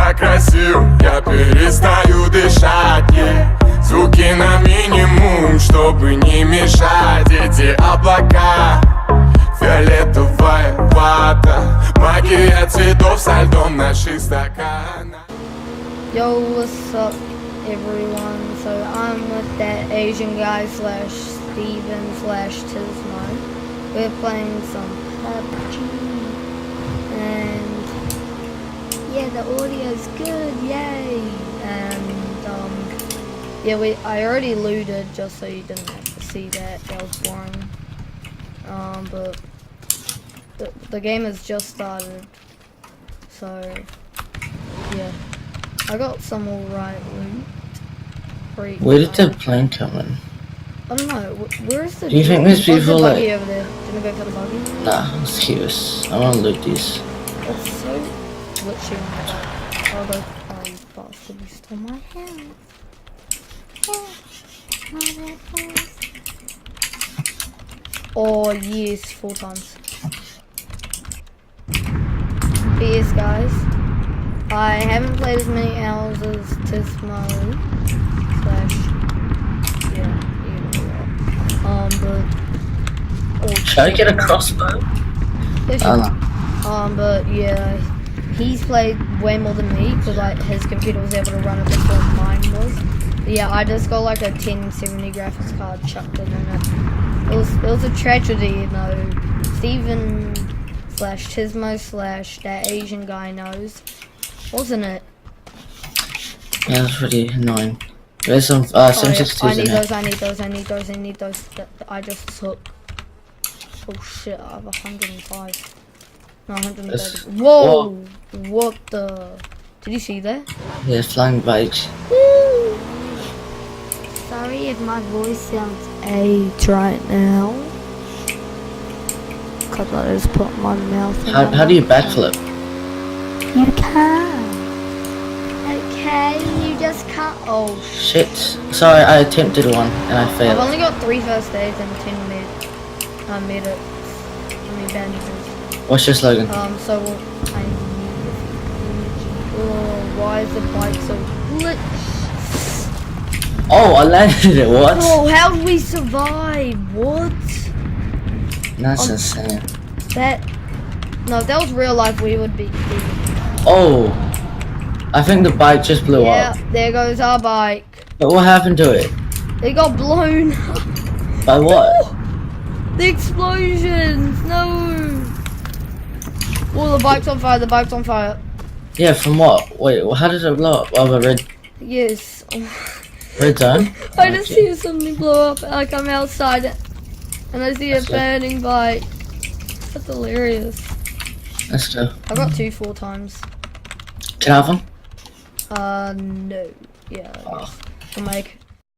так красив, я перестаю дышать, звуки на минимум, чтобы не мешать. Эти облака, фиолетовая вата, магия цветов со льдом наших стаканах. Yo, what's up everyone? So I'm with that Asian guy slash Steven slash Tismo. We're playing some PUBG and yeah, the audio's good, yay! And yeah, I already looted just so you didn't have to see that. That was boring. But the game has just started, so yeah. I got some alright loot. Where did the plane come in? I don't know. Where's the? Do you think there's people the buggy like? over there? Do you wanna go for the buggy? Nah, I'm curious. I wanna loot these. That's so glitchy on the back. Oh, the bastard! You stole my hand. Oh yes, 4 times. Yes, guys. I haven't played as many hours as Tismo slash but Should I get a crossbow? But yeah, he's played way more than me because like his computer was able to run it before mine was. But yeah, I just got like a 1070 graphics card chucked in it. It was a tragedy, you know. Steven slash Tismo slash that Asian guy knows. Wasn't it? Yeah, that's pretty annoying. There's some 762s I in need here. those, I need those that I just took. Oh shit, I have 105. No, 130. Whoa! What the? Did you see that? Yeah, flying bikes. Woo. Sorry if my voice sounds AIDS right now. Cause I just put my mouth in How do you backflip? You can. Okay, you just can't. Oh Shit. Sorry, I attempted one and I failed. I've only got 3 first aids and 10 medics. I mean bandages. What's your slogan? So I need. Oh, why is the bike so glitched? Oh, I landed it. What? Oh, how did we survive? What? That's insane. No, if that was real life, we would be. Oh, I think the bike just blew up. Yeah, there goes our bike. But what happened to it? It got blown. By what? Oh, the explosions! No! Oh, the bike's on fire, the bike's on fire. Yeah, from what? Wait, how did it blow up? Oh, the red Yes. zone? I just see something blow up, like I'm outside and I see a burning bike. That's hilarious. Let's go. I got 2 4 times. Can I have one? No. Yeah. Oh. I'm like,